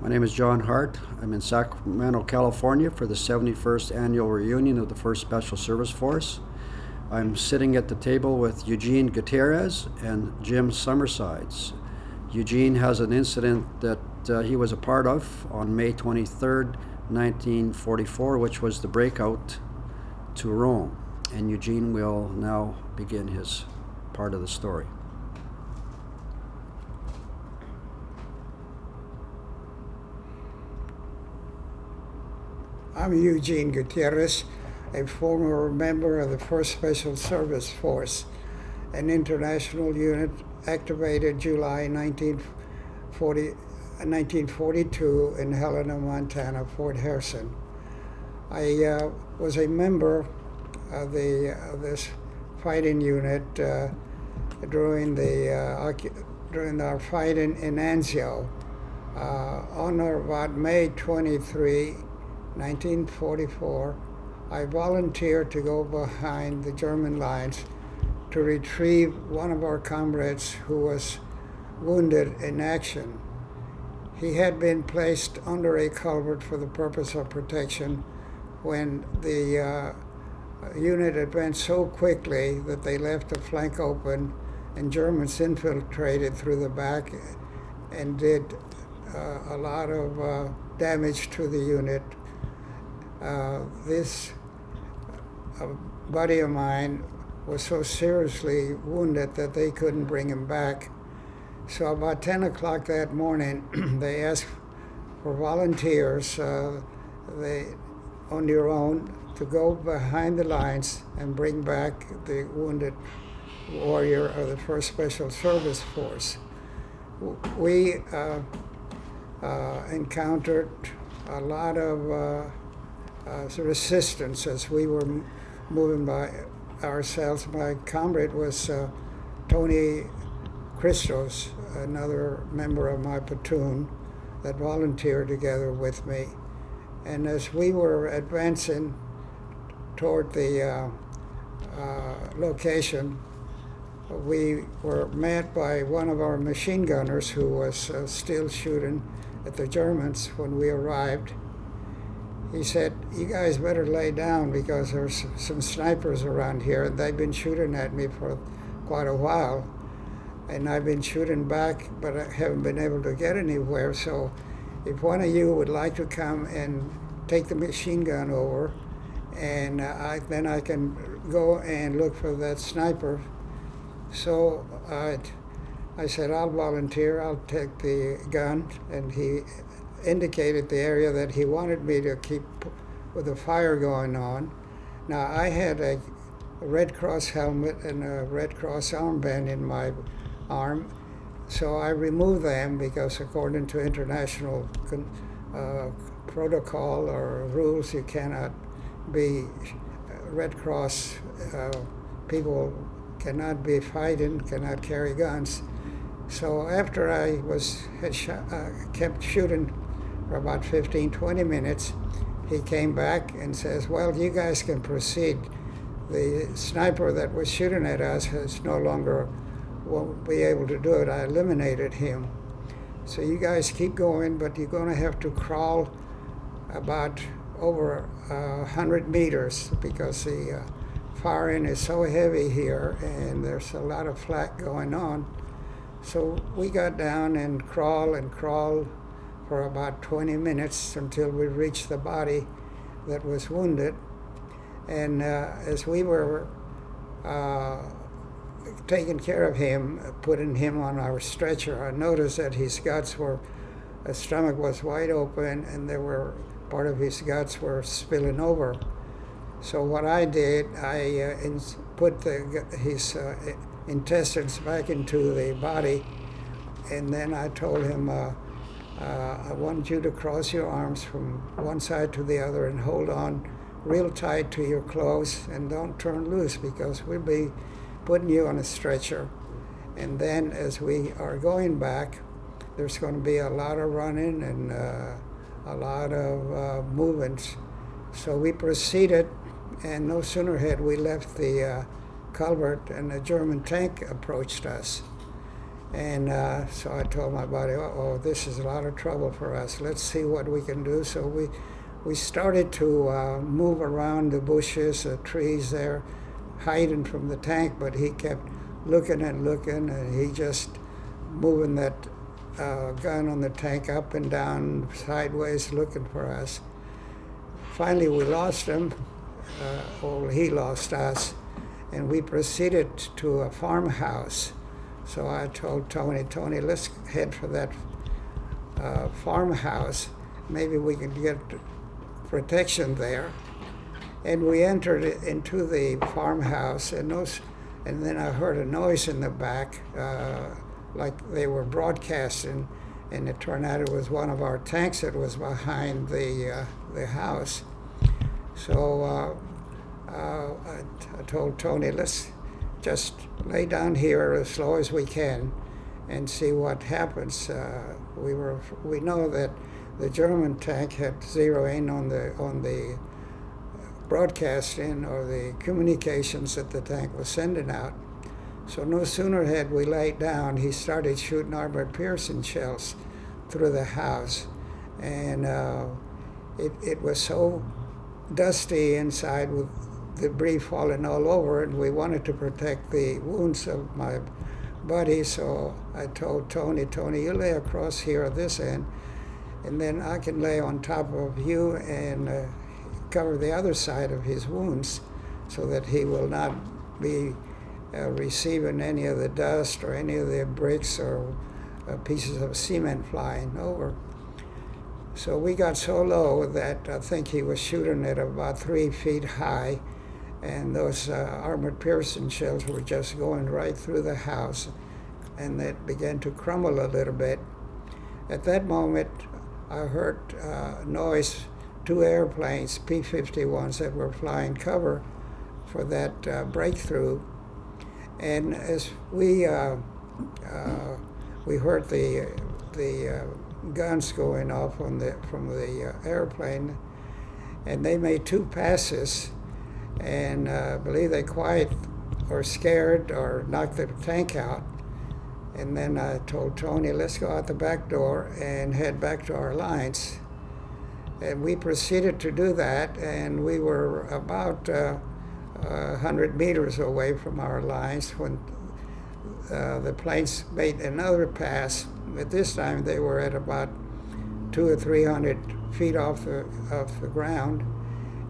My name is John Hart. I'm in Sacramento, California for the 71st annual reunion of the 1st Special Service Force. I'm sitting at the table with Eugene Gutierrez and Jim Summersides. Eugene has an incident that he was a part of on May 23rd, 1944, which was the breakout to Rome. And Eugene will now begin his part of the story. I'm Eugene Gutierrez, a former member of the 1st Special Service Force, an international unit activated July 1942 in Helena, Montana, Fort Harrison. I was a member of this fighting unit during our fight in Anzio. On or about May 23, 1944, I volunteered to go behind the German lines to retrieve one of our comrades who was wounded in action. He had been placed under a culvert for the purpose of protection when the unit advanced so quickly that they left the flank open and Germans infiltrated through the back and did a lot of damage to the unit. This buddy of mine was so seriously wounded that they couldn't bring him back. So about 10 o'clock that morning, they asked for volunteers on your own to go behind the lines and bring back the wounded warrior of the 1st Special Service Force. We encountered a lot of resistance as we were moving by ourselves. My comrade was Tony Christos, another member of my platoon that volunteered together with me. And as we were advancing toward the location, we were met by one of our machine gunners who was still shooting at the Germans when we arrived. He said, "You guys better lay down because there's some snipers around here and they've been shooting at me for quite a while. And I've been shooting back, but I haven't been able to get anywhere. So if one of you would like to come and take the machine gun over, and then I can go and look for that sniper." So I said, "I'll volunteer, I'll take the gun." And he indicated the area that he wanted me to keep with the fire going on. Now, I had a Red Cross helmet and a Red Cross armband in my arm, so I removed them because according to international protocol or rules, you cannot be Red Cross people cannot be fighting, cannot carry guns. So after I kept shooting for about 15-20 minutes, he came back and says, "Well, you guys can proceed. The sniper that was shooting at us won't be able to do it. I eliminated him. So you guys keep going, but you're going to have to crawl about over 100 meters because the firing is so heavy here and there's a lot of flak going on." So we got down and crawled for about 20 minutes until we reached the body that was wounded. And as we were taking care of him, putting him on our stretcher, I noticed that his stomach was wide open and part of his guts were spilling over. So what I did, I put his intestines back into the body, and then I told him, "I want you to cross your arms from one side to the other and hold on real tight to your clothes and don't turn loose because we'll be putting you on a stretcher. And then as we are going back, there's going to be a lot of running and a lot of movements." So we proceeded, and no sooner had we left the culvert and a German tank approached us. And so I told my buddy, oh, this is a lot of trouble for us. Let's see what we can do. So we started to move around the bushes, the trees there, hiding from the tank, but he kept looking and looking, and he just moving that gun on the tank up and down, sideways, looking for us. Finally, we lost him, or he lost us, and we proceeded to a farmhouse. So I told Tony, let's head for that farmhouse. Maybe we can get protection there. And we entered into the farmhouse, and then I heard a noise in the back, like they were broadcasting, and it turned out it was one of our tanks that was behind the house. So I told Tony, let's just lay down here as low as we can and see what happens. We know that the German tank had zeroed in on the broadcasting or the communications that the tank was sending out. So no sooner had we laid down, he started shooting armored-piercing shells through the house, and it was so dusty inside with debris falling all over, and we wanted to protect the wounds of my buddy. So I told Tony, you lay across here at this end, and then I can lay on top of you and cover the other side of his wounds so that he will not be receiving any of the dust or any of the bricks or pieces of cement flying over. So we got so low that I think he was shooting at about 3 feet high, and those armored-piercing shells were just going right through the house, and it began to crumble a little bit. At that moment, I heard noise. 2 airplanes, P-51s, that were flying cover for that breakthrough. And as we heard the guns going off from the airplane, and they made 2 passes, and I believe they quiet or scared or knocked the tank out. And then I told Tony, let's go out the back door and head back to our lines. And we proceeded to do that, and we were about 100 meters away from our lines when the planes made another pass. At this time, they were at about 200 or 300 feet off the ground.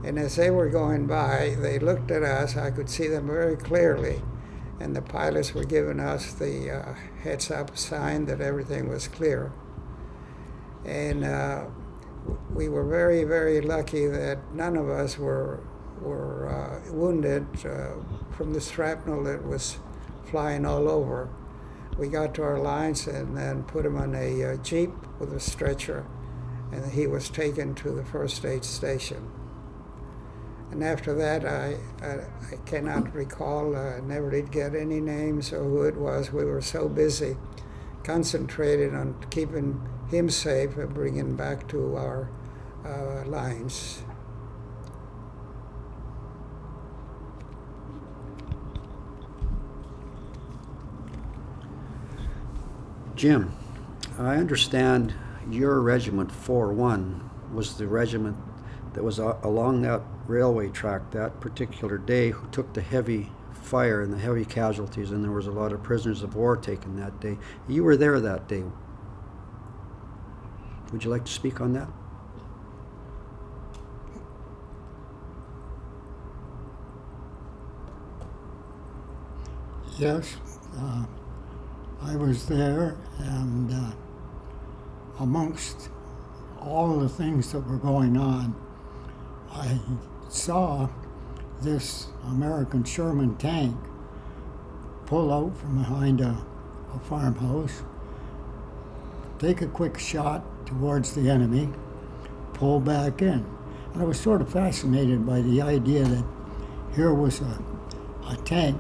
And as they were going by, they looked at us. I could see them very clearly. And the pilots were giving us the heads-up sign that everything was clear. And we were very, very lucky that none of us were wounded from the shrapnel that was flying all over. We got to our lines and then put him on a Jeep with a stretcher, and he was taken to the first aid station. And after that, I cannot recall, I never did get any names or who it was. We were so busy, concentrated on keeping him safe and bringing him back to our lines. Jim, I understand your regiment 4-1 was the regiment that was along that railway track that particular day who took the heavy fire and the heavy casualties, and there was a lot of prisoners of war taken that day. You were there that day. Would you like to speak on that? Yes, I was there, and amongst all the things that were going on, I saw this American Sherman tank pull out from behind a farmhouse, take a quick shot towards the enemy, pull back in. And I was sort of fascinated by the idea that here was a tank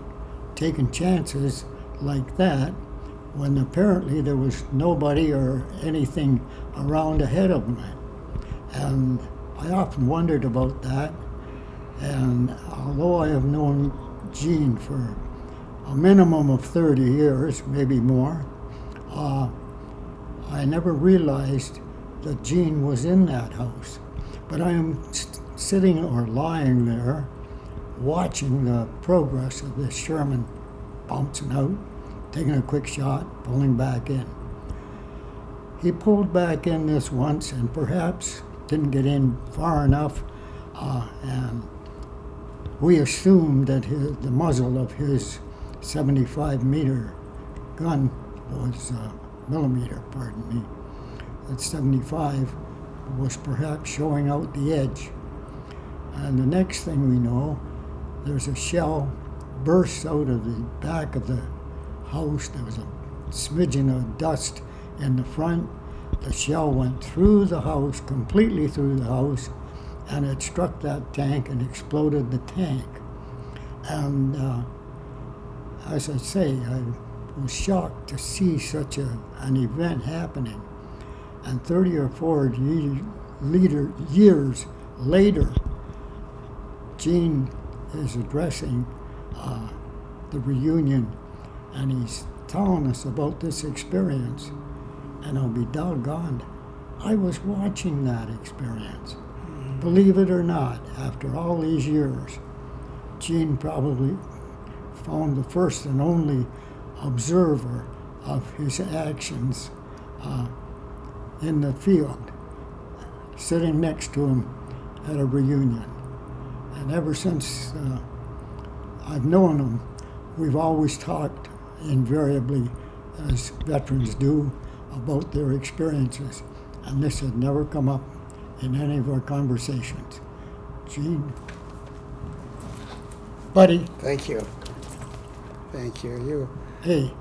taking chances like that when apparently there was nobody or anything around ahead of them. And I often wondered about that. And although I have known Gene for a minimum of 30 years, maybe more, I never realized that Gene was in that house. But I am sitting or lying there watching the progress of this Sherman bouncing out, taking a quick shot, pulling back in. He pulled back in this once and perhaps didn't get in far enough, and we assumed that the muzzle of his 75-meter gun was millimeter, pardon me. That 75 was perhaps showing out the edge. And the next thing we know, there's a shell bursts out of the back of the house. There was a smidgen of dust in the front. The shell went through the house, completely through the house, and it struck that tank and exploded the tank. And as I say, I was shocked to see such an event happening. And 30 or 40 years later, Gene is addressing the reunion, and he's telling us about this experience. And I'll be doggone, I was watching that experience. Believe it or not, after all these years, Gene probably found the first and only observer of his actions in the field, sitting next to him at a reunion. And ever since I've known him, we've always talked invariably, as veterans do, about their experiences. And this had never come up in any of our conversations. Gene? Buddy? Thank you. Thank you. Hey,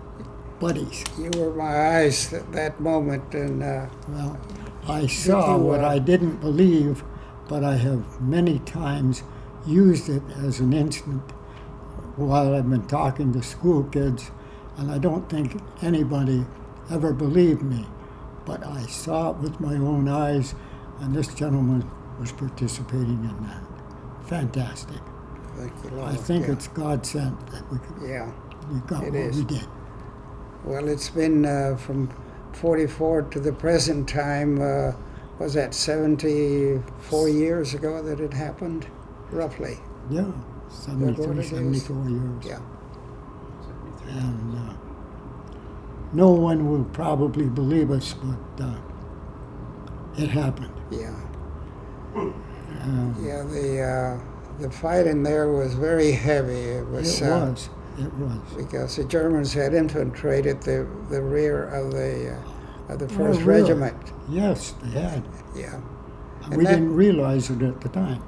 buddies. You were my eyes at that moment, and Well, I saw what I didn't believe, but I have many times used it as an instant while I've been talking to school kids, and I don't think anybody ever believed me. But I saw it with my own eyes, and this gentleman was participating in that. Fantastic. thank you, Lord. I think Yeah. it's God sent that we got It what is. we did. Well, it's been from 44 to the present time, was that 74 years ago that it happened, roughly? Yeah, what 73, it is? 74 years. Yeah. And no one will probably believe us, but it happened. Yeah. Um, Yeah, the fight in there was very heavy. It was. It was. Because the Germans had infiltrated the rear of the First rear. Regiment. Yes, they had. Yeah. And we that- didn't realize it at the time.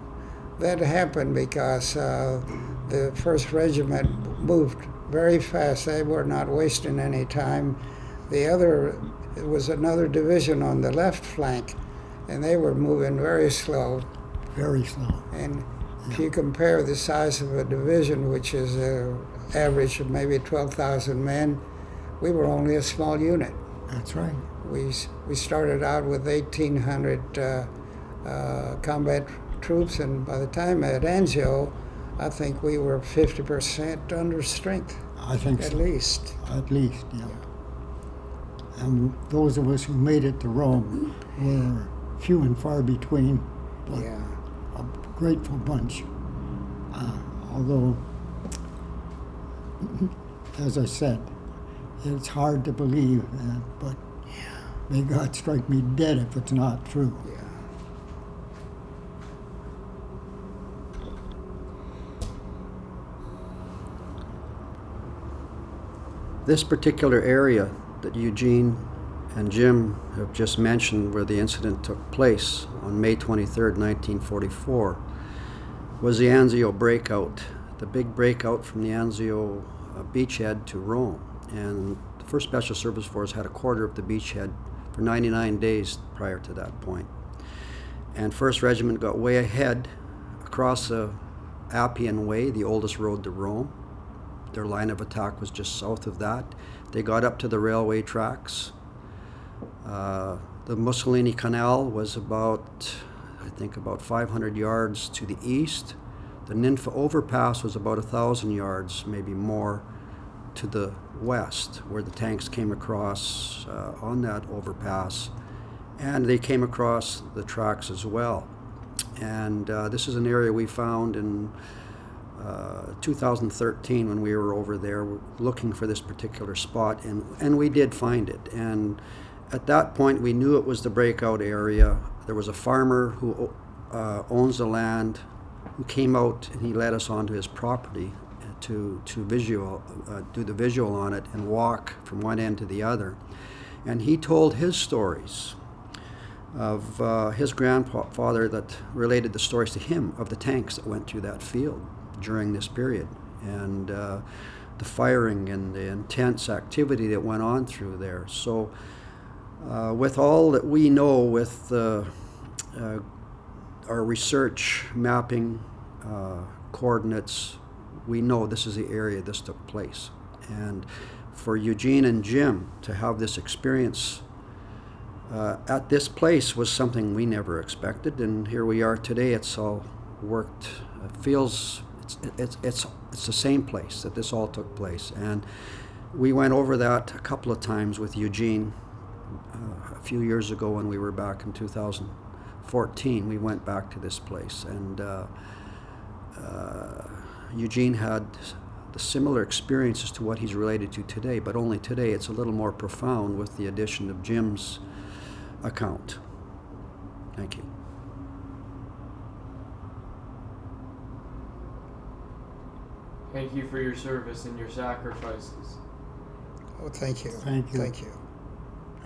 That happened because the First Regiment moved very fast. They were not wasting any time. It was another division on the left flank, and they were moving very slow. Very slow. And if you compare the size of a division, which is an average of maybe 12,000 men, we were only a small unit. That's right. We started out with 1,800 combat troops, and by the time at Anzio, I think we were 50% under strength, I think at so. least. At least, yeah. And those of us who made it to Rome were few and far between, but Yeah. a grateful bunch. Although, as I said, it's hard to believe, but may God strike me dead if it's not true. Yeah. This particular area that Eugene and Jim have just mentioned, where the incident took place on May 23rd, 1944, was the Anzio breakout, the big breakout from the Anzio beachhead to Rome. And the 1st Special Service Force had a quarter of the beachhead for 99 days prior to that point. And 1st Regiment got way ahead across the Appian Way, the oldest road to Rome. Their line of attack was just south of that. They got up to the railway tracks. The Mussolini Canal was about 500 yards to the east. The Ninfa overpass was about 1,000 yards, maybe more, to the west, where the tanks came across on that overpass, and they came across the tracks as well. And this is an area we found in 2013 when we were over there looking for this particular spot, and we did find it. And at that point, we knew it was the breakout area. There was a farmer who owns the land who came out, and he led us onto his property to do the visual on it and walk from one end to the other. And he told his stories of his grandfather that related the stories to him of the tanks that went through that field during this period, and the firing and the intense activity that went on through there. So with all that we know with our research mapping coordinates, we know this is the area this took place. And for Eugene and Jim to have this experience at this place was something we never expected, and here we are today. It's all worked. It feels it's the same place that this all took place, and we went over that a couple of times with Eugene a few years ago when we were back in 2014. We went back to this place, and Eugene had the similar experiences to what he's related to today, but only today it's a little more profound with the addition of Jim's account. Thank you. Thank you for your service and your sacrifices. Oh, thank you. Thank you. Thank you.